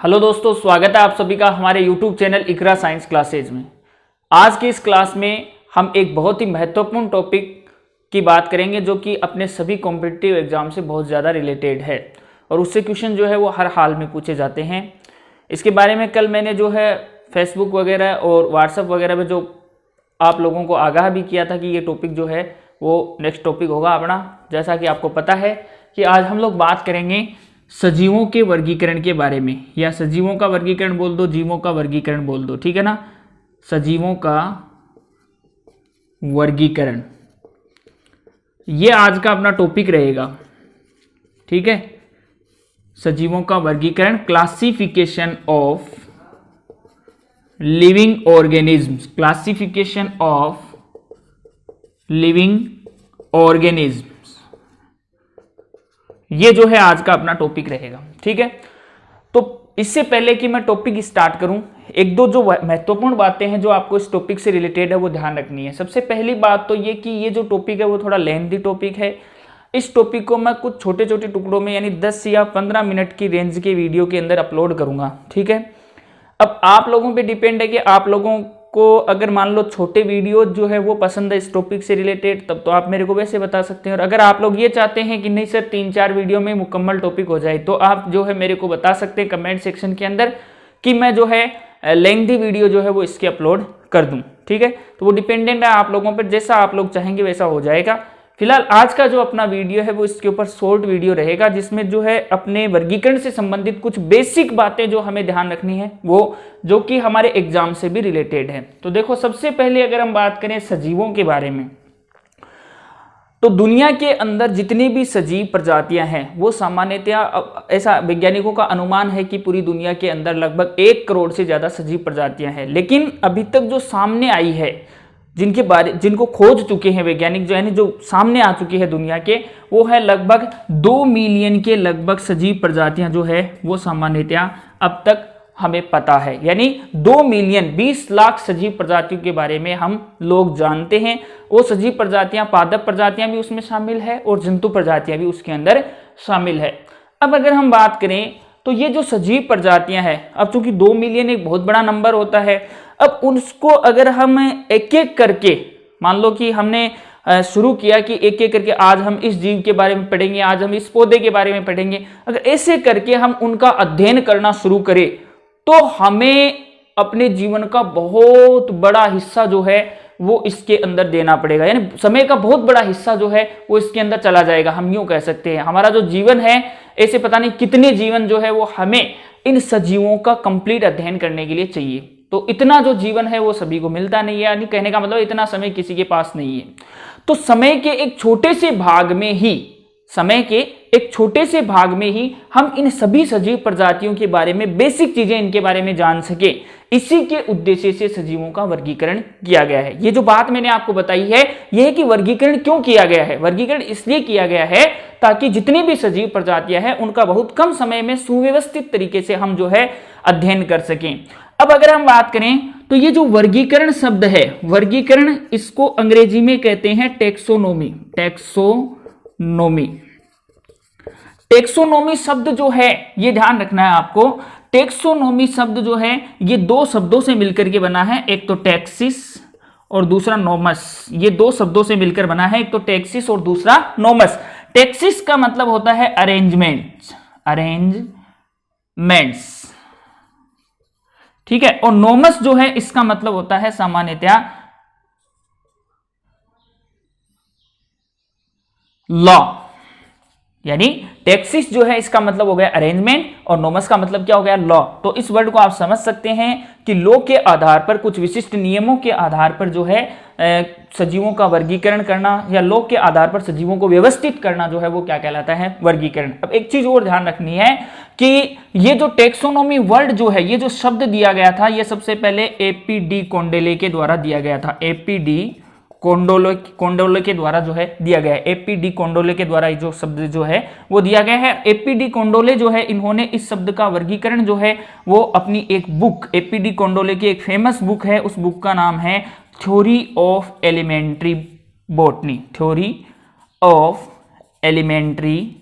Hello दोस्तों, स्वागत है आप सभी का हमारे YouTube चैनल इकरा साइंस क्लासेज में। आज की इस क्लास में हम एक बहुत ही महत्वपूर्ण टॉपिक की बात करेंगे जो कि अपने सभी कॉम्पिटिटिव एग्जाम से बहुत ज़्यादा रिलेटेड है और उससे क्वेश्चन जो है वो हर हाल में पूछे जाते हैं। इसके बारे में कल मैंने जो है फेसबुक वगैरह और व्हाट्सएप वगैरह में जो आप लोगों को आगाह भी किया था कि ये टॉपिक जो है वो नेक्स्ट टॉपिक होगा अपना। जैसा कि आपको पता है कि आज हम लोग बात करेंगे सजीवों के वर्गीकरण के बारे में, या सजीवों का वर्गीकरण बोल दो, जीवों का वर्गीकरण बोल दो, ठीक है ना। सजीवों का वर्गीकरण ये आज का अपना टॉपिक रहेगा, ठीक है। सजीवों का वर्गीकरण, classification of living organisms, classification of living organism, ये जो है आज का अपना टॉपिक रहेगा, ठीक है। तो इससे पहले कि मैं टॉपिक स्टार्ट करूं, एक दो जो महत्वपूर्ण बातें हैं जो आपको इस टॉपिक से रिलेटेड है वो ध्यान रखनी है। सबसे पहली बात तो ये कि ये जो टॉपिक है वो थोड़ा लेंथी टॉपिक है। इस टॉपिक को मैं कुछ छोटे छोटे टुकड़ों में यानी 10 या 15 मिनट की रेंज के वीडियो के अंदर अपलोड करूंगा, ठीक है। अब आप लोगों पे डिपेंड है कि आप लोगों को अगर मान लो छोटे वीडियो जो है वो पसंद है इस टॉपिक से रिलेटेड, तब तो आप मेरे को वैसे बता सकते हैं। और अगर आप लोग ये चाहते हैं कि नहीं सर 3-4 वीडियो में मुकम्मल टॉपिक हो जाए, तो आप जो है मेरे को बता सकते हैं कमेंट सेक्शन के अंदर कि मैं जो है लेंथी वीडियो जो है वो इसके अपलोड कर दूं, ठीक है। तो वो डिपेंडेंट है आप लोगों पर, जैसा आप लोग चाहेंगे वैसा हो जाएगा। फिलहाल आज का जो अपना वीडियो है वो इसके ऊपर शॉर्ट वीडियो रहेगा, जिसमें जो है अपने वर्गीकरण से संबंधित कुछ बेसिक बातें जो हमें ध्यान रखनी है वो जो कि हमारे एग्जाम से भी रिलेटेड है। तो देखो, सबसे पहले अगर हम बात करें सजीवों के बारे में, तो दुनिया के अंदर जितनी भी सजीव प्रजातियां हैं वो सामान्यतः, ऐसा वैज्ञानिकों का अनुमान है कि पूरी दुनिया के अंदर लगभग 1 करोड़ से ज्यादा सजीव प्रजातियां हैं। लेकिन अभी तक जो सामने आई है, जिनको खोज चुके हैं वैज्ञानिक जो है जो सामने आ चुकी है दुनिया के, वो है लगभग 2 मिलियन के लगभग सजीव प्रजातियां जो है वो सामान्यतः अब तक हमें पता है। यानी 2 मिलियन 20 लाख सजीव प्रजातियों के बारे में हम लोग जानते हैं। वो सजीव प्रजातियां, पादप प्रजातियां भी उसमें शामिल है और जंतु प्रजातियां भी उसके अंदर शामिल है। अब अगर हम बात करें तो ये जो सजीव प्रजातियां हैं, अब चूंकि 2 मिलियन एक बहुत बड़ा नंबर होता है, अब उसको अगर हम एक एक करके, मान लो कि हमने शुरू किया कि एक एक करके आज हम इस जीव के बारे में पढ़ेंगे, आज हम इस पौधे के बारे में पढ़ेंगे, अगर ऐसे करके हम उनका अध्ययन करना शुरू करें तो हमें अपने जीवन का बहुत बड़ा हिस्सा जो है वो इसके अंदर देना पड़ेगा। यानी समय का बहुत बड़ा हिस्सा जो है वो इसके अंदर चला जाएगा। हम यूं कह सकते हैं हमारा जो जीवन है, ऐसे पता नहीं कितने जीवन जो है वो हमें इन सजीवों का कंप्लीट अध्ययन करने के लिए चाहिए। तो इतना जो जीवन है वो सभी को मिलता नहीं है, यानी कहने का मतलब इतना समय किसी के पास नहीं है। तो समय के एक छोटे से भाग में ही हम इन सभी सजीव प्रजातियों के बारे में बेसिक चीजें इनके बारे में जान सके, इसी के उद्देश्य से सजीवों का वर्गीकरण किया गया है। ये जो बात मैंने आपको बताई है यह है कि वर्गीकरण क्यों किया गया है। वर्गीकरण इसलिए किया गया है ताकि जितनी भी सजीव प्रजातियां हैं उनका बहुत कम समय में सुव्यवस्थित तरीके से हम जो है अध्ययन कर सकें। अब अगर हम बात करें तो ये जो वर्गीकरण शब्द है, वर्गीकरण इसको अंग्रेजी में कहते हैं टेक्सोनोमी। टेक्सोनोमी शब्द जो है ये ध्यान रखना है आपको। टेक्सोनोमी शब्द जो है ये 2 शब्दों से मिलकर के बना है, एक तो टैक्सिस और दूसरा नोमस। ये 2 शब्दों से मिलकर बना है, एक तो टैक्सिस और दूसरा नोमस। टैक्सिस का मतलब होता है अरेंजमेंट्स, ठीक है, और नोमस जो है इसका मतलब होता है सामान्यतः लॉ। यानी टैक्सिस जो है इसका मतलब हो गया अरेंजमेंट और नोमस का मतलब क्या हो गया, लॉ। तो इस वर्ड को आप समझ सकते हैं कि लॉ के आधार पर, कुछ विशिष्ट नियमों के आधार पर जो है सजीवों का वर्गीकरण करना, या लॉ के आधार पर सजीवों को व्यवस्थित करना जो है वो क्या कहलाता है, वर्गीकरण। अब एक चीज और ध्यान रखनी है कि ये जो टेक्सोनोमी वर्ड जो है, ये जो शब्द दिया गया था, ये सबसे पहले एपीडी कोंडेले के द्वारा दिया गया था। एपीडी कोंडोले के द्वारा जो है दिया गया है। एपीडी कोंडोले के द्वारा जो शब्द जो है वो दिया गया है। एपीडी कोंडोले जो है इन्होंने इस शब्द का वर्गीकरण जो है वो अपनी एक बुक, एपीडी कोंडोले की एक फेमस बुक है, उस बुक का नाम है theory of elementary botany. Theory of elementary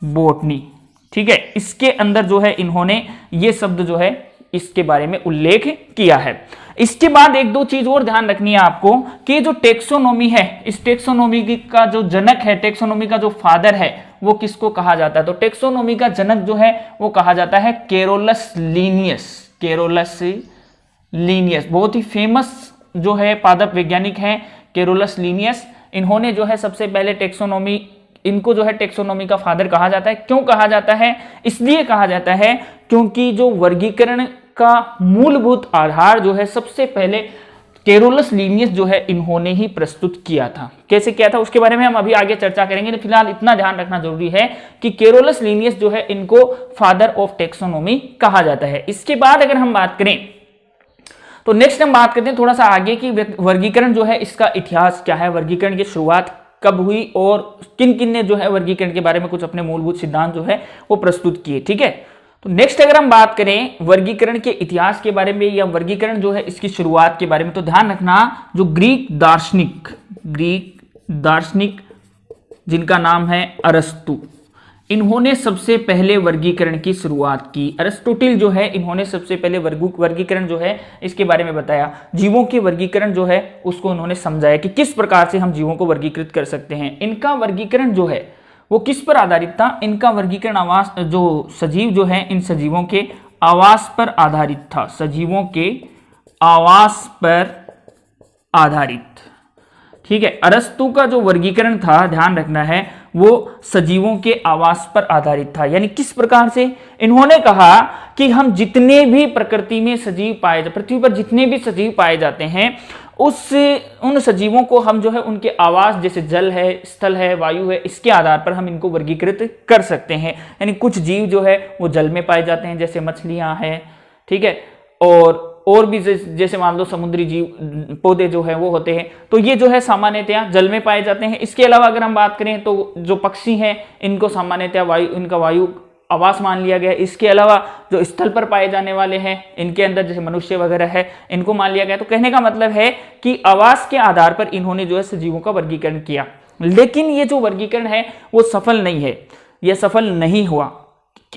botany, ठीक है, इसके अंदर जो है इन्होंने ये शब्द जो है इसके बारे में उल्लेख किया है। इसके बाद एक दो चीज और ध्यान रखनी है आपको कि जो टेक्सोनोमी है, इस टेक्सोनोमी का जो जनक है, टेक्सोनोमी का जो फादर है, वो किसको कहा जाता है? तो टेक्सोनोमी का जनक जो है वो कहा जाता है केरोलस लीनियस। केरोलस लीनियस बहुत ही फेमस जो है पादप वैज्ञानिक हैं केरोलस लीनियस। इन्होंने जो है सबसे पहले टेक्सोनोमी, इनको जो है टेक्सोनोमी का फादर कहा जाता है। क्यों कहा जाता है? इसलिए कहा जाता है क्योंकि जो वर्गीकरण का मूलभूत आधार जो है सबसे पहले केरोलस लीनियस जो है इन्होंने ही प्रस्तुत किया था। कैसे किया था उसके बारे में हम अभी आगे चर्चा करेंगे, तो फिलहाल इतना ध्यान रखना जरूरी है कि केरोलस लीनियस जो है इनको फादर ऑफ टेक्सोनोमी कहा जाता है। इसके बाद अगर हम बात करें तो नेक्स्ट हम बात करते हैं थोड़ा सा आगे की वर्गीकरण जो है इसका इतिहास क्या है, वर्गीकरण की शुरुआत कब हुई और किन किन ने जो है वर्गीकरण के बारे में कुछ अपने मूलभूत सिद्धांत जो है वो प्रस्तुत किए। ठीक है, तो नेक्स्ट अगर हम बात करें वर्गीकरण के इतिहास के बारे में या वर्गीकरण जो है इसकी शुरुआत के बारे में, तो ध्यान रखना जो ग्रीक दार्शनिक जिनका नाम है अरस्तु, इन्होंने सबसे पहले वर्गीकरण की शुरुआत की। अरिस्टोटिल जो है इन्होंने सबसे पहले वर्गीकरण जो है इसके बारे में बताया। जीवों के वर्गीकरण जो है उसको उन्होंने समझाया कि किस प्रकार से हम जीवों को वर्गीकृत कर सकते हैं। इनका वर्गीकरण जो है वो किस पर आधारित था? इनका वर्गीकरण आवास जो सजीव जो है इन सजीवों के आवास पर आधारित था। सजीवों के आवास पर आधारित, ठीक है। अरस्तु का जो वर्गीकरण था, ध्यान रखना है, वो सजीवों के आवास पर आधारित था। यानी किस प्रकार से? इन्होंने कहा कि हम जितने भी प्रकृति में सजीव पाए जाते, पृथ्वी पर जितने भी सजीव पाए जाते हैं उन सजीवों को हम जो है उनके आवास, जैसे जल है, स्थल है, वायु है, इसके आधार पर हम इनको वर्गीकृत कर सकते हैं। यानी कुछ जीव जो है वो जल में पाए जाते हैं, जैसे मछलियां हैं, ठीक है, और भी जैसे मान लो समुद्री जीव पौधे जो है वो होते हैं, तो ये जो है सामान्यतया जल में पाए जाते हैं। इसके अलावा अगर हम बात करें तो जो पक्षी हैं इनको सामान्यतया इनका वायु आवास मान लिया गया। इसके अलावा जो स्थल पर पाए जाने वाले हैं इनके अंदर जैसे मनुष्य वगैरह है, इनको मान लिया गया। तो कहने का मतलब है कि आवास के आधार पर इन्होंने जो है सजीवों का वर्गीकरण किया। लेकिन ये जो वर्गीकरण है वो सफल नहीं है, यह सफल नहीं हुआ।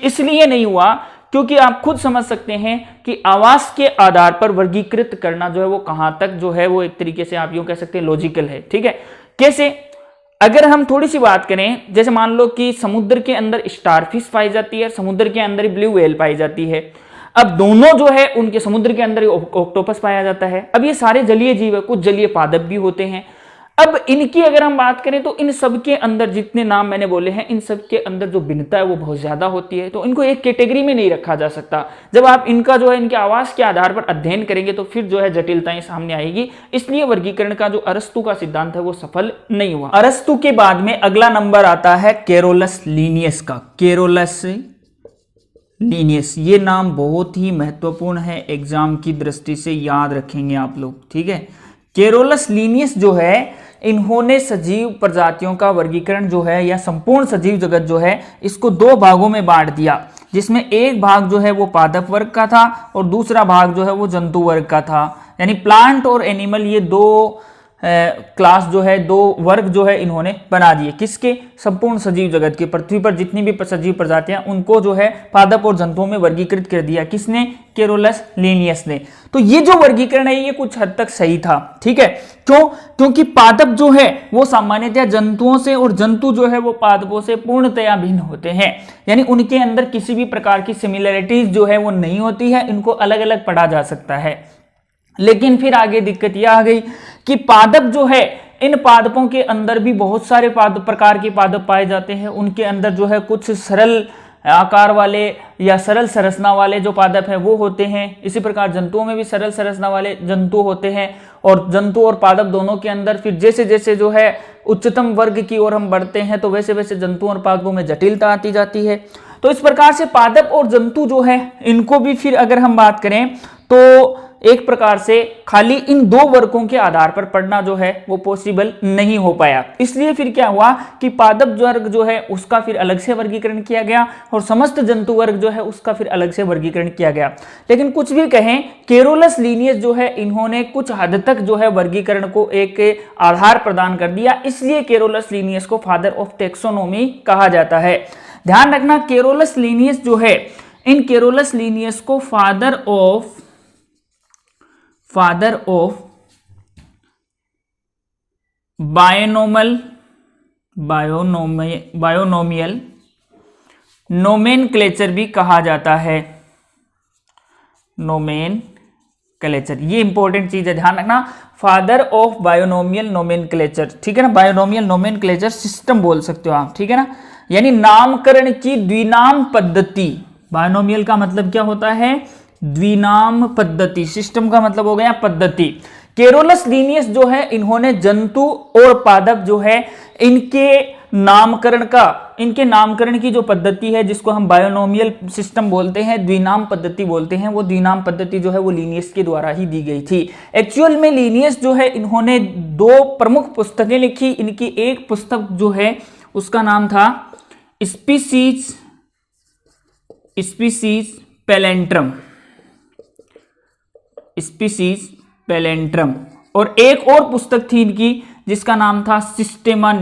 इसलिए नहीं हुआ क्योंकि आप खुद समझ सकते हैं कि आवास के आधार पर वर्गीकृत करना जो है वो कहां तक जो है वो एक तरीके से आप यूं कह सकते हैं लॉजिकल है। ठीक है, कैसे? अगर हम थोड़ी सी बात करें, जैसे मान लो कि समुद्र के अंदर स्टारफिश पाई जाती है, समुद्र के अंदर ब्लू व्हेल पाई जाती है। अब दोनों जो है उनके समुद्र के अंदर ऑक्टोपस पाया जाता है। अब ये सारे जलीय जीव है, कुछ जलीय पादप भी होते हैं। अब इनकी अगर हम बात करें तो इन सब के अंदर जितने नाम मैंने बोले हैं, इन सब के अंदर जो भिन्नता है वो बहुत ज्यादा होती है, तो इनको एक कैटेगरी में नहीं रखा जा सकता। जब आप इनका जो है इनके आवास के आधार पर अध्ययन करेंगे तो फिर जो है जटिलताएं सामने आएगी। इसलिए वर्गीकरण का जो अरस्तु का सिद्धांत है वो सफल नहीं हुआ। अरस्तु के बाद में अगला नंबर आता है केरोलस लीनियस का। केरोलस लीनियस, ये नाम बहुत ही महत्वपूर्ण है, एग्जाम की दृष्टि से याद रखेंगे आप लोग। ठीक है, केरोलस लीनियस जो है इन्होंने सजीव प्रजातियों का वर्गीकरण जो है या संपूर्ण सजीव जगत जो है इसको दो भागों में बांट दिया, जिसमें एक भाग जो है वो पादप वर्ग का था और दूसरा भाग जो है वो जंतु वर्ग का था। यानी प्लांट और एनिमल, ये दो क्लास जो है, दो वर्ग जो है इन्होंने बना दिए। किसके? संपूर्ण सजीव जगत के। पृथ्वी पर जितनी भी सजीव प्रजातियां उनको जो है पादप और जंतुओं में वर्गीकृत कर दिया। किसने? केरोलस लीनियस ने। तो ये जो वर्गीकरण है ये कुछ हद तक सही था। ठीक है, क्यों? क्योंकि पादप जो है वो सामान्यतया जंतुओं से और जंतु जो है वो पादपों से पूर्णतया भिन्न होते हैं। यानी उनके अंदर किसी भी प्रकार की सिमिलरिटीज जो है वो नहीं होती है, इनको अलग अलग पढ़ा जा सकता है। लेकिन फिर आगे दिक्कत यह आ गई कि पादप जो है, इन पादपों के अंदर भी बहुत सारे प्रकार के पादप पाए जाते हैं। उनके अंदर जो है कुछ सरल आकार वाले या सरल संरचना वाले जो पादप हैं वो होते हैं। इसी प्रकार जंतुओं में भी सरल संरचना वाले जंतु होते हैं, और जंतु और पादप दोनों के अंदर फिर जैसे जैसे जो है उच्चतम वर्ग की ओर हम बढ़ते हैं तो वैसे वैसे जंतुओं और पादपों में जटिलता आती जाती है। तो इस प्रकार से पादप और जंतु जो है इनको भी फिर अगर हम बात करें तो एक प्रकार से खाली इन दो वर्गों के आधार पर पढ़ना जो है वो पॉसिबल नहीं हो पाया। इसलिए फिर क्या हुआ कि पादप वर्ग जो है उसका फिर अलग से वर्गीकरण किया गया और समस्त जंतु वर्ग जो है उसका फिर अलग से वर्गीकरण किया गया। लेकिन कुछ भी कहें, केरोलस लीनियस जो है इन्होंने कुछ हद तक जो है वर्गीकरण को एक आधार प्रदान कर दिया। इसलिए केरोलस लीनियस को फादर ऑफ टेक्सोनोमी कहा जाता है। ध्यान रखना केरोलस लीनियस जो है, इन केरोलस लीनियस को फादर ऑफ बायोनोमियल नोमेनक्लेचर भी कहा जाता है। नोमेनक्लेचर, ये इंपॉर्टेंट चीज है, ध्यान रखना, फादर ऑफ बायोनोमियल नोमेनक्लेचर, ठीक है ना, बायोनोमियल नोमेनक्लेचर सिस्टम बोल सकते हो आप, ठीक है ना, यानी नामकरण की द्विनाम पद्धति। बायोनोमियल का मतलब क्या होता है? द्विनाम पद्धति। सिस्टम का मतलब हो गया पद्धति। केरोलस लीनियस जो है, इन्होंने जंतु और पादप जो है इनके नामकरण की जो पद्धति है, जिसको हम बायोनोमियल सिस्टम बोलते हैं, द्विनाम पद्धति बोलते हैं, वो द्विनाम पद्धति जो है वो लीनियस के द्वारा ही दी गई थी। एक्चुअल में लीनियस जो है, इन्होंने 2 प्रमुख पुस्तकें लिखी। इनकी एक पुस्तक जो है उसका नाम था स्पीसीज पैलेंट्रम, और एक और पुस्तक थी इनकी जिसका नाम था सिस्टेमा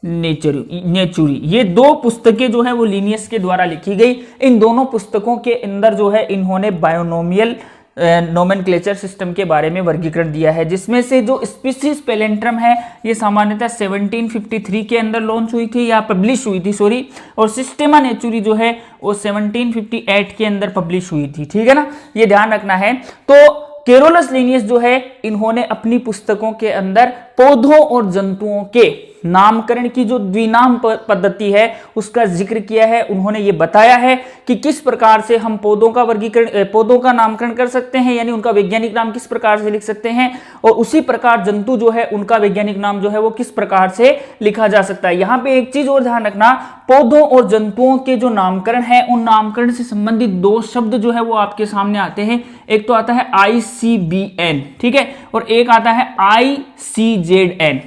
नेचुरी। ये 2 पुस्तकें जो है वो लीनियस के द्वारा लिखी गई। इन दोनों पुस्तकों के अंदर जो है इन्होंने बायोनोमियल नोमेनक्लेचर सिस्टम के बारे में वर्गीकरण दिया है, जिसमें से जो स्पीसीज पैलेंट्रम है ये सामान्यतः 1753 के अंदर लॉन्च हुई थी या पब्लिश हुई थी, सॉरी, और सिस्टेमा नेचुरी जो है वो 1758 के अंदर पब्लिश हुई थी, ठीक है ना, ये ध्यान रखना है। तो केरोलस लीनियस जो है, इन्होंने अपनी पुस्तकों के अंदर पौधों और जंतुओं के नामकरण की जो द्विनाम पद्धति है उसका जिक्र किया है। उन्होंने ये बताया है कि किस प्रकार से हम पौधों का नामकरण कर सकते हैं, यानी उनका वैज्ञानिक नाम किस प्रकार से लिख सकते हैं, और उसी प्रकार जंतु जो है उनका वैज्ञानिक नाम जो है वो किस प्रकार से लिखा जा सकता है। यहाँ पे एक चीज और ध्यान रखना, पौधों और जंतुओं के जो नामकरण है, उन नामकरण से संबंधित 2 शब्द जो है वो आपके सामने आते हैं। एक तो आता है ICBN, ठीक है, और एक आता है ICZN।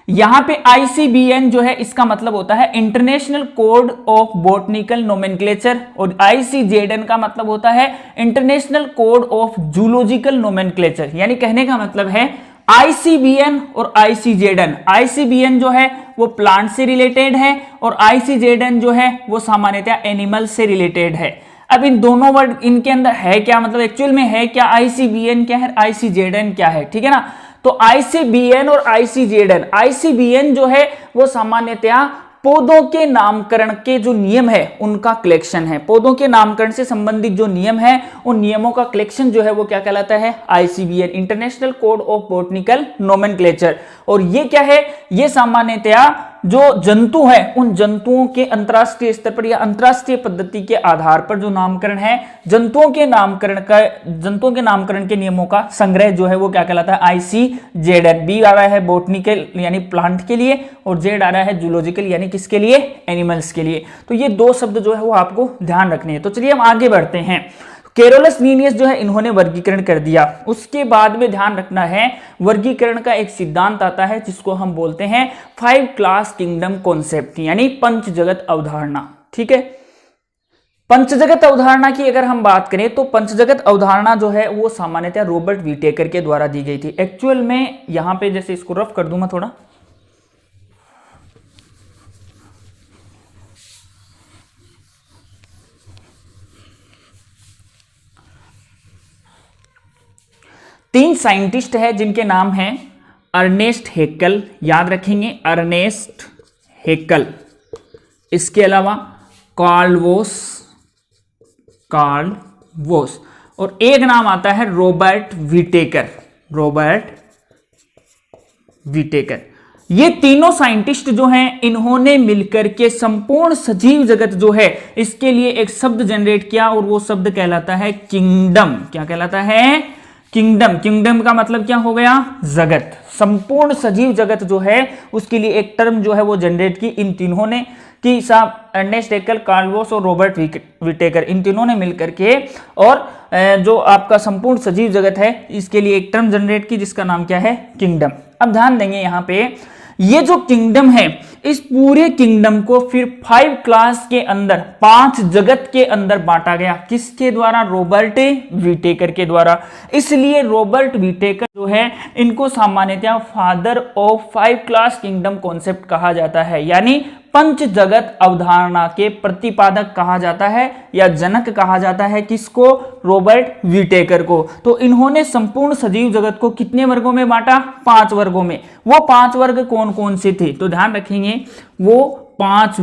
यहां पे ICBN जो है इसका मतलब होता है international code of botanical nomenclature, और ICZN का मतलब होता है international code of zoological nomenclature. यानी कहने का मतलब है ICBN और ICZN। ICBN जो है वो प्लांट से रिलेटेड है और ICZN जो है वो सामान्यतः एनिमल से रिलेटेड है। अब इन दोनों वर्ड इनके अंदर है क्या, मतलब एक्चुअल में है क्या, ICBN क्या है, ICZN क्या है, ठीक है ना। तो ICBN और ICBN जो है वो सामान्यतया पौधों के नामकरण के जो नियम है उनका कलेक्शन है। पौधों के नामकरण से संबंधित जो नियम है उन नियमों का कलेक्शन जो है वो क्या कहलाता है, ICBN, international code of botanical nomenclature. और ये क्या है, ये सामान्यतया जो जंतु है उन जंतुओं के अंतरराष्ट्रीय स्तर पर या अंतरराष्ट्रीय पद्धति के आधार पर जो नामकरण है, जंतुओं के नामकरण के नियमों का संग्रह जो है वो क्या कहलाता है, ICZN। बी आ रहा है बॉटनिकल यानी प्लांट के लिए, और जेड आ रहा है जूलॉजिकल यानी किसके लिए, एनिमल्स के लिए। तो ये 2 शब्द जो है वो आपको ध्यान रखने हैं। तो चलिए हम आगे बढ़ते हैं। केरोलस लीनियस जो है इन्होंने वर्गीकरण कर दिया। उसके बाद में ध्यान रखना है, वर्गीकरण का एक सिद्धांत आता है जिसको हम बोलते हैं 5 क्लास किंगडम कॉन्सेप्ट, यानी पंचजगत अवधारणा, ठीक है। पंचजगत अवधारणा की अगर हम बात करें तो पंचजगत अवधारणा जो है वो सामान्यतः रॉबर्ट विटेकर के द्वारा दी गई थी। एक्चुअल में यहां पे जैसे इसको रफ कर दूं मैं थोड़ा, तीन साइंटिस्ट है जिनके नाम हैं अर्नेस्ट हेक्कल, याद रखेंगे अर्नेस्ट हेक्कल, इसके अलावा कार्ल वोस, और एक नाम आता है रॉबर्ट विटेकर। ये तीनों साइंटिस्ट जो हैं इन्होंने मिलकर के संपूर्ण सजीव जगत जो है इसके लिए एक शब्द जनरेट किया, और वो शब्द कहलाता है किंगडम। क्या कहलाता है, किंगडम। किंगडम का मतलब क्या हो गया, जगत। संपूर्ण सजीव जगत जो है उसके लिए एक टर्म जो है वो जनरेट की इन तीनों ने, कि साहब अर्नेस्ट हेक्कल, कार्ल वोस और रॉबर्ट विटेकर, इन तीनों ने मिलकर के और जो आपका संपूर्ण सजीव जगत है इसके लिए एक टर्म जनरेट की जिसका नाम क्या है, किंगडम। अब ध्यान देंगे यहाँ पे, ये जो किंगडम है, इस पूरे किंगडम को फिर 5 क्लास के अंदर, 5 जगत के अंदर बांटा गया। किसके द्वारा? रॉबर्ट विटेकर के द्वारा। इसलिए रॉबर्ट विटेकर जो है, इनको सामान्यतः father of 5 class kingdom concept कहा जाता है, यानी पंच जगत अवधारणा के प्रतिपादक कहा जाता है या जनक कहा जाता है। किसको? रॉबर्ट विटेकर को। तो इन्होंने संपूर्ण सजीव जगत को कितने वर्गों में बांटा? 5 वर्गों में। वो 5 वर्ग कौन कौन से थे? तो ध्यान रखेंगे, वो 5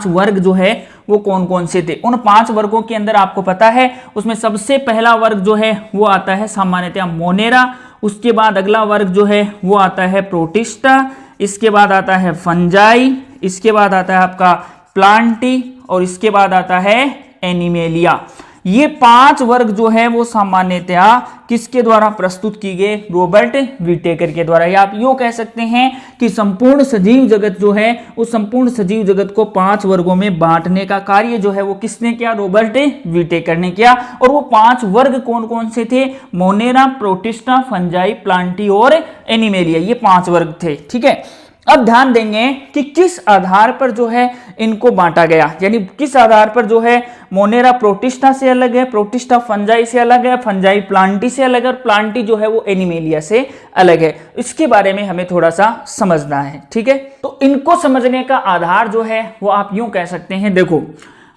वर्ग जो है वो कौन कौन से थे। उन 5 वर्गों के अंदर आपको पता है, उसमें सबसे पहला वर्ग जो है वो आता है सामान्यतः मोनेरा। उसके बाद अगला वर्ग जो है वो आता है प्रोटिस्टा। इसके बाद आता है फंजाई। इसके बाद आता है आपका प्लांटी और इसके बाद आता है एनिमेलिया। ये 5 वर्ग जो है वो सामान्यतया किसके द्वारा प्रस्तुत की गए? रॉबर्ट विटेकर के द्वारा। या आप यूं कह सकते हैं कि संपूर्ण सजीव जगत जो है, उस संपूर्ण सजीव जगत को 5 वर्गों में बांटने का कार्य जो है वो किसने किया? रॉबर्ट विटेकर ने किया। और वो 5 वर्ग कौन कौन से थे? मोनेरा, प्रोटिस्टा, फंजाई, प्लांटी और एनिमेलिया। ये 5 वर्ग थे। ठीक है, अब ध्यान देंगे कि किस आधार पर जो है इनको बांटा गया, यानी किस आधार पर जो है मोनेरा प्रोटिस्टा से अलग है, प्रोटिस्टा फंजाई से अलग है, फंजाई प्लांटी से अलग है और प्लांटी जो है वो एनिमेलिया से अलग है। इसके बारे में हमें थोड़ा सा समझना है। ठीक है, तो इनको समझने का आधार जो है वो आप यूं कह सकते हैं, देखो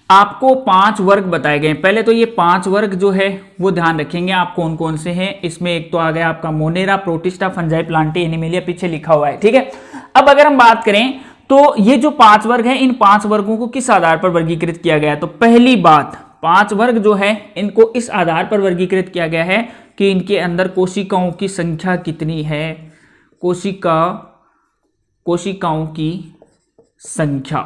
आपको 5 वर्ग बताए गए। पहले तो ये 5 वर्ग जो है वो ध्यान रखेंगे आप कौन कौन से हैं। इसमें एक तो आ गया आपका Monera, protista, fungi, Plantae, animalia, पीछे लिखा हुआ है। ठीक है, अब अगर हम बात करें तो ये जो 5 वर्ग हैं, इन 5 वर्गों को किस आधार पर वर्गीकृत किया गया है? तो पहली बात, 5 वर्ग जो है इनको इस आधार पर वर्गीकृत किया गया है कि इनके अंदर कोशिकाओं की संख्या कितनी है। कोशिकाओं की संख्या।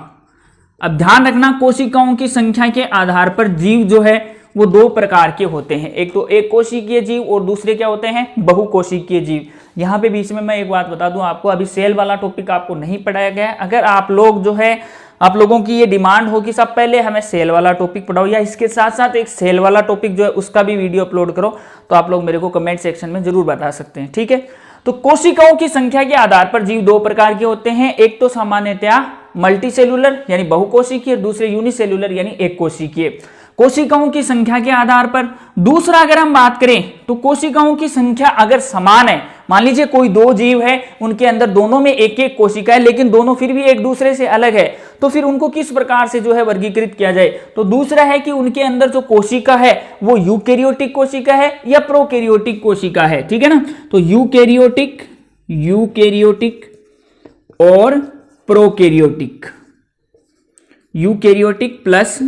अब ध्यान रखना, कोशिकाओं की संख्या के आधार पर जीव जो है वो 2 प्रकार के होते हैं। एक तो एक कोशिकीय जीव और दूसरे क्या होते हैं? बहुकोशिकीय जीव। यहाँ पे बीच में मैं एक बात बता दूं आपको, अभी सेल वाला टॉपिक आपको नहीं पढ़ाया गया है। अगर आप लोग जो है, आप लोगों की ये डिमांड हो कि सब पहले हमें सेल वाला टॉपिक पढ़ाओ या इसके साथ साथ एक सेल वाला टॉपिक जो है उसका भी वीडियो अपलोड करो, तो आप लोग मेरे को कमेंट सेक्शन में जरूर बता सकते हैं। ठीक है, तो कोशिकाओं की संख्या के आधार पर जीव 2 प्रकार के होते हैं। एक तो सामान्यतया मल्टी सेलुलर यानी बहुकोशिकीय, दूसरे यूनिसेलुलर यानी एक कोशिकीय। कोशिकाओं की संख्या के आधार पर। दूसरा अगर हम बात करें तो कोशिकाओं की संख्या अगर समान है, मान लीजिए कोई 2 जीव है, उनके अंदर दोनों में एक एक कोशिका है लेकिन दोनों फिर भी एक दूसरे से अलग है, तो फिर उनको किस प्रकार से जो है वर्गीकृत किया जाए? तो दूसरा है कि उनके अंदर जो कोशिका है वो यूकैरियोटिक कोशिका है या प्रोकैरियोटिक कोशिका है। ठीक है ना, तो यूकैरियोटिक और प्रोकैरियोटिक, यूकैरियोटिक प्लस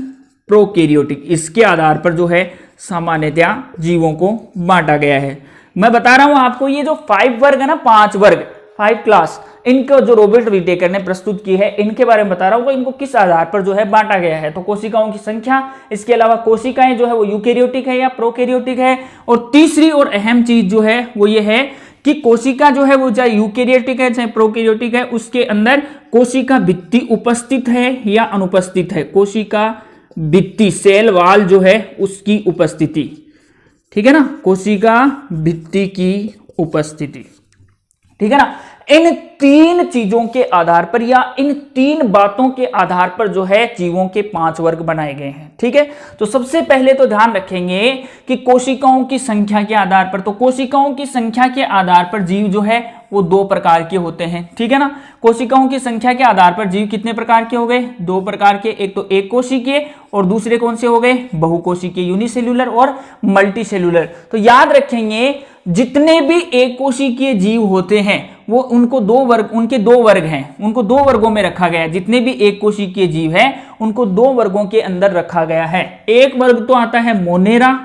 प्रोकैरियोटिक, इसके आधार पर जो है सामान्यतया जीवों को बांटा गया है। मैं बता रहा हूं आपको, ये जो 5 वर्ग है ना, 5 वर्ग, 5 क्लास, इनको जो रॉबर्ट विटेकर ने प्रस्तुत की है, इनके बारे में बता रहा हूं, इनको किस आधार पर जो है बांटा गया है। तो कोशिकाओं की संख्या, इसके अलावा कोशिकाएं जो है वो यूकैरियोटिक है या प्रोकैरियोटिक है, और तीसरी और अहम चीज जो है वो ये है कि कोशिका जो है वो चाहे यूकैरियोटिक है चाहे प्रोकैरियोटिक है, उसके अंदर कोशिका भित्ति उपस्थित है या अनुपस्थित है। कोशिका भित्ति, सेल वाल जो है उसकी उपस्थिति। ठीक है ना, कोशिका भित्ति की उपस्थिति। ठीक है ना, इन 3 चीजों के आधार पर या इन 3 बातों के आधार पर जो है जीवों के 5 वर्ग बनाए गए हैं। ठीक है, तो सबसे पहले तो ध्यान रखेंगे कि कोशिकाओं की संख्या के आधार पर, तो कोशिकाओं की संख्या के आधार पर जीव जो है वो 2 प्रकार के होते हैं। ठीक है ना, कोशिकाओं की संख्या के आधार पर जीव कितने प्रकार के हो गए? 2 प्रकार के। एक तो एक कोशिकीय और दूसरे कौन से हो गए? बहुकोशिकीय, यूनिसेल्युलर और मल्टी सेल्युलर। तो याद रखेंगे, जितने भी एक कोशिकीय जीव होते हैं वो उनको 2 वर्ग, उनके 2 वर्ग हैं, उनको 2 वर्गों में रखा गया है। जितने भी एक कोशिकीय जीव है उनको 2 वर्गों के अंदर रखा गया है। एक वर्ग तो आता है मोनेरा,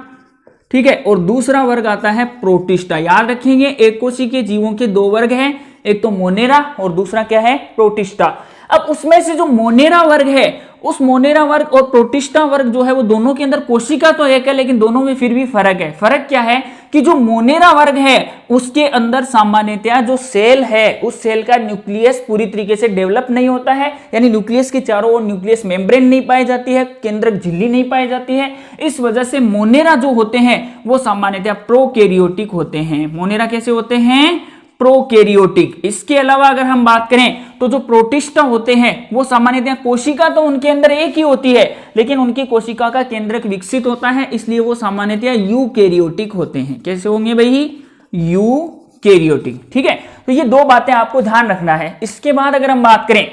ठीक है, और दूसरा वर्ग आता है प्रोटिस्टा। याद रखेंगे, एक कोशिकीय जीवों के 2 वर्ग हैं, एक तो मोनेरा और दूसरा क्या है? प्रोटिस्टा। अब उसमें से जो मोनेरा वर्ग है, उस मोनेरा वर्ग और प्रोटिस्टा वर्ग जो है वो दोनों के अंदर कोशिका तो एक है लेकिन दोनों में फिर भी फर्क है। फर्क क्या है कि जो मोनेरा वर्ग है उसके अंदर सामान्यतया जो सेल है उस सेल का न्यूक्लियस पूरी तरीके से डेवलप नहीं होता है, यानी न्यूक्लियस के चारों ओर न्यूक्लियस मेम्ब्रेन नहीं पाई जाती है, केंद्रक झिल्ली नहीं पाई जाती है। इस वजह से मोनेरा जो होते हैं वो सामान्यतया प्रोकैरियोटिक होते हैं। मोनेरा कैसे होते हैं? प्रोकैरियोटिक। इसके अलावा अगर हम बात करें तो जो प्रोटिस्टा होते हैं वो सामान्यतः कोशिका तो उनके अंदर एक ही होती है, लेकिन उनकी कोशिका का केंद्रक विकसित होता है, इसलिए वो सामान्यतः यूकैरियोटिक होते हैं। कैसे होंगे भाई? यूकैरियोटिक। ठीक है, तो ये दो बातें आपको ध्यान रखना है। इसके बाद अगर हम बात करें,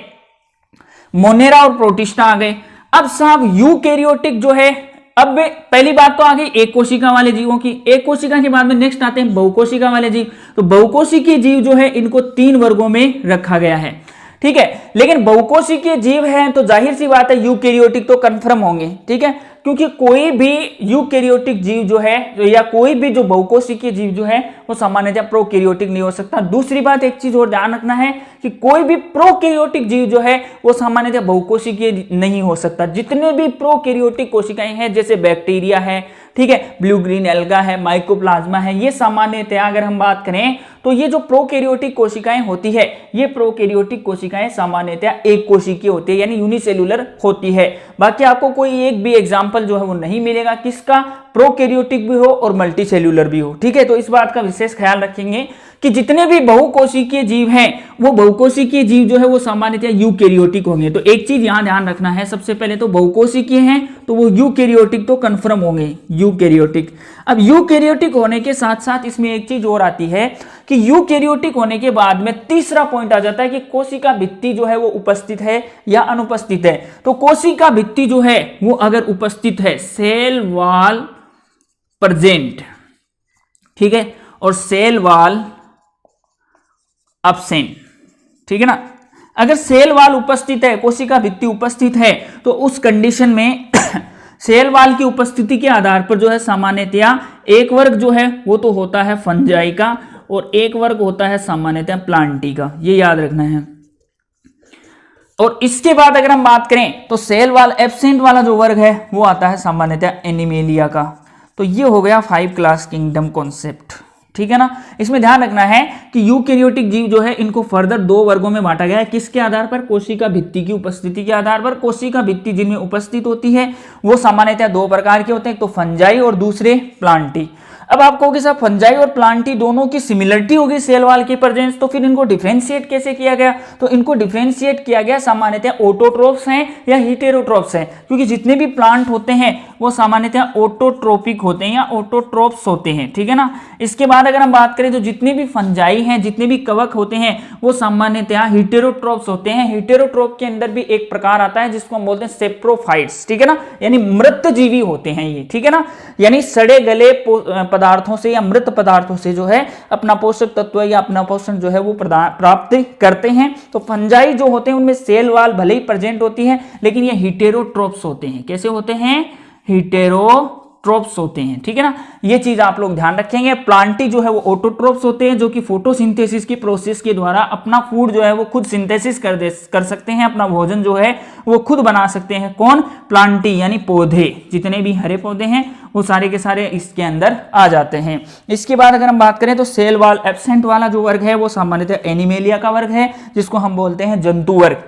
मोनेरा और प्रोटिस्टा आ गए। अब साहब यूकैरियोटिक जो है, अब पहली बात तो आ गई एक कोशिका वाले जीवों की। एक कोशिका के बाद में नेक्स्ट आते हैं बहुकोशिका वाले जीव। तो बहुकोशिकीय जीव जो है इनको 3 वर्गों में रखा गया है। ठीक है, लेकिन बहुकोशिकीय जीव हैं तो जाहिर सी बात है यूकैरियोटिक तो कंफर्म होंगे। ठीक है, क्योंकि कोई भी यूकैरियोटिक जीव जो है या कोई भी जो बहुकोशिकीय जीव जो है वो सामान्यतः प्रोकैरियोटिक नहीं हो सकता। दूसरी बात, एक चीज और ध्यान रखना है कि कोई भी प्रोकैरियोटिक जीव जो है वो सामान्यतः बहुकोशिकीय नहीं हो सकता। जितने भी प्रोकैरियोटिक कोशिकाएं हैं, जैसे बैक्टीरिया है, ठीक है, ब्लू ग्रीन एल्गा है, माइकोप्लाज्मा है, ये सामान्यतः अगर हम बात करें तो ये जो प्रोकैरियोटिक कोशिकाएं होती है, ये प्रोकैरियोटिक कोशिकाएं सामान्यतः एक कोशिकीय होती है, यानी यूनिसेल्युलर होती है। बाकी आपको कोई एक भी एग्जांपल जो है वो नहीं मिलेगा किसका, प्रोकैरियोटिक भी हो और मल्टीसेल्युलर भी हो। ठीक है, तो इस बात का विशेष ख्याल रखेंगे कि जितने भी बहुकोशिकीय जीव हैं वो बहुकोशिकीय जीव जो है वो सामान्यतः यूकैरियोटिक होंगे। तो एक चीज यहां ध्यान रखना है, सबसे पहले तो बहुकोशिकीय हैं तो वो यूकैरियोटिक तो कंफर्म होंगे, यूकैरियोटिक। अब यूकैरियोटिक होने के साथ साथ इसमें एक चीज और आती है कि यूकैरियोटिक होने के बाद में तीसरा पॉइंट आ जाता है कि कोशिका भित्ति जो है वो उपस्थित है या अनुपस्थित है। तो कोशिका भित्ति जो है वो अगर उपस्थित है, सेल वॉल प्रेजेंट, ठीक है, और सेल वॉल एब्सेंट, ठीक है ना। अगर सेल वॉल उपस्थित है, कोशिका भित्ति उपस्थित है, तो उस कंडीशन में सेल वॉल की उपस्थिति के आधार पर जो है सामान्यतया एक वर्ग जो है वो तो होता है फंजाई का और एक वर्ग होता है सामान्यतः प्लांटी का, ये याद रखना है। और इसके बाद अगर हम बात करें तो सेल वॉल एब्सेंट वाला जो वर्ग है वो आता है सामान्यतः एनिमेलिया का। तो ये हो गया 5 क्लास किंगडम कॉन्सेप्ट। ठीक है ना, इसमें ध्यान रखना है कि यूकैरियोटिक जीव जो है इनको फर्दर 2 वर्गों में बांटा गया है। किसके आधार पर? कोशिका भित्ति की उपस्थिति के आधार पर। कोशिका भित्ति जिनमें उपस्थित होती है वो सामान्यतः 2 प्रकार के होते हैं, एक तो फंजाई और दूसरे प्लांटी। अब आप कहोगे साहब फंजाई और प्लांटी दोनों की सिमिलरिटी होगी सेल वॉल की प्रेजेंस, तो फिर इनको डिफरेंशिएट कैसे किया गया? तो इनको डिफरेंशिएट किया गया सामान्यतः ऑटोट्रोफ्स हैं या हेटेरोट्रोफ्स हैं, क्योंकि जितने भी प्लांट होते हैं वो सामान्यतः ऑटोट्रोपिक होते हैं या ऑटोट्रोफ्स होते हैं। ठीक है ना। इसके बाद अगर हम बात करें तो जितने भी फंजाई हैं, जितने भी कवक होते हैं वो सामान्यतः हेटेरोट्रोफ्स होते हैं। हेटेरोट्रोफ के अंदर भी एक प्रकार आता है जिसको हम बोलते हैं सेप्रोफाइट्स, ठीक है ना, यानी मृतजीवी होते हैं ये, ठीक है ना, यानी सड़े गले पदार्थों से या मृत पदार्थों से जो है अपना पोषक तत्व या अपना पोषण जो है वो प्राप्त करते हैं। तो फंजाई जो होते हैं उनमें सेल वॉल भले ही प्रेजेंट होती है लेकिन ये हेटेरोट्रोफ्स होते हैं। कैसे होते हैं? हेटेरोट्रोफ्स होते हैं। ठीक है ना, ये चीज आप लोग ध्यान रखेंगे। प्लांटी जो है वो ऑटोट्रोफ्स होते हैं जो कि फोटोसिंथेसिस की प्रोसेस के द्वारा अपना फूड जो है वो खुद सिंथेसिस कर सकते हैं, अपना भोजन जो है वो खुद बना सकते हैं। कौन? प्लांटी, यानी पौधे, जितने भी हरे पौधे हैं वो सारे के सारे इसके अंदर आ जाते हैं। इसके बाद अगर हम बात करें तो सेल वॉल एब्सेंट वाला जो वर्ग है वो सामान्यतः एनिमेलिया का वर्ग है, जिसको हम बोलते हैं जंतु वर्ग।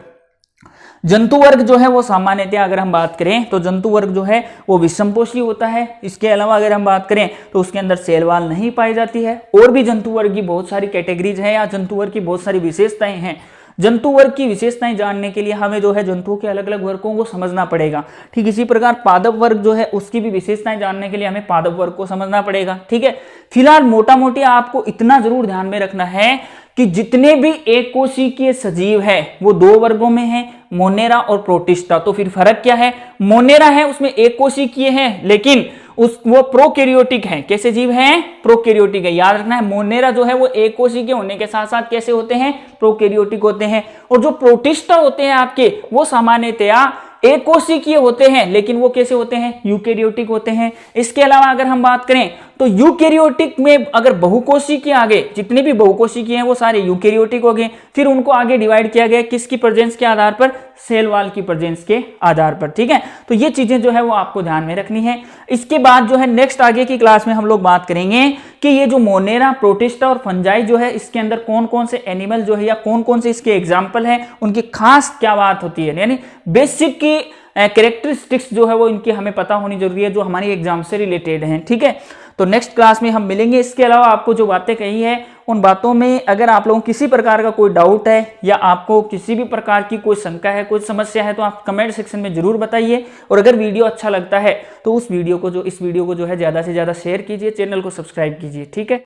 जंतु वर्ग जो है वो सामान्यतः अगर हम बात करें तो जंतु वर्ग जो है वो विषमपोषी होता है। इसके अलावा अगर हम बात करें तो उसके अंदर सेल वॉल नहीं पाई जाती है। और भी जंतु वर्ग की बहुत सारी कैटेगरीज है या जंतु वर्ग की बहुत सारी विशेषताएं हैं। जंतु वर्ग की विशेषताएं जानने के लिए हमें जो है जंतुओं के अलग अलग वर्गों को समझना पड़ेगा। ठीक इसी प्रकार पादप वर्ग जो है उसकी भी विशेषताएं जानने के लिए हमें पादप वर्ग को समझना पड़ेगा। ठीक है, फिलहाल मोटा मोटी आपको इतना जरूर ध्यान में रखना है कि जितने भी एक कोशिकीय सजीव है वो 2 वर्गों में है, मोनेरा और प्रोटिस्टा। तो फिर फर्क क्या है? मोनेरा है उसमें एक कोशिकीय है लेकिन वो प्रोकैरियोटिक है। कैसे जीव हैं? प्रोकैरियोटिक है। याद रखना है मोनेरा जो है वो एक कोशिकीय होने के साथ साथ कैसे होते हैं? प्रोकैरियोटिक होते हैं। और जो प्रोटिस्टा होते हैं आपके वो सामान्यतया एक कोशिकीय होते हैं लेकिन वो कैसे होते हैं? यूकैरियोटिक होते हैं। इसके अलावा अगर हम बात करें तो यूकैरियोटिक में अगर बहुकोशिकीय आगे जितने भी बहुकोशिकीय हैं वो सारे यूकैरियोटिक हो गए। फिर उनको आगे डिवाइड किया गया किसकी प्रेजेंस के आधार पर? सेल वॉल की प्रेजेंस के आधार पर। ठीक है, तो ये चीजें जो है वो आपको ध्यान में रखनी है। इसके बाद जो है नेक्स्ट आगे की क्लास में हम लोग बात करेंगे कि ये जो मोनेरा, प्रोटिस्टा और फंजाई जो है इसके अंदर कौन कौन से एनिमल जो है या कौन कौन से इसके एग्जाम्पल है, उनकी खास क्या बात होती है, यानी बेसिक की कैरेक्टरिस्टिक्स जो है वो इनकी हमें पता होनी जरूरी है जो हमारी एग्जाम से रिलेटेड हैं। ठीक है, तो नेक्स्ट क्लास में हम मिलेंगे। इसके अलावा आपको जो बातें कही है उन बातों में अगर आप लोगों को किसी प्रकार का कोई डाउट है या आपको किसी भी प्रकार की कोई शंका है, कोई समस्या है, तो आप कमेंट सेक्शन में जरूर बताइए। और अगर वीडियो अच्छा लगता है तो इस वीडियो को जो है ज़्यादा से ज़्यादा शेयर कीजिए, चैनल को सब्सक्राइब कीजिए। ठीक है।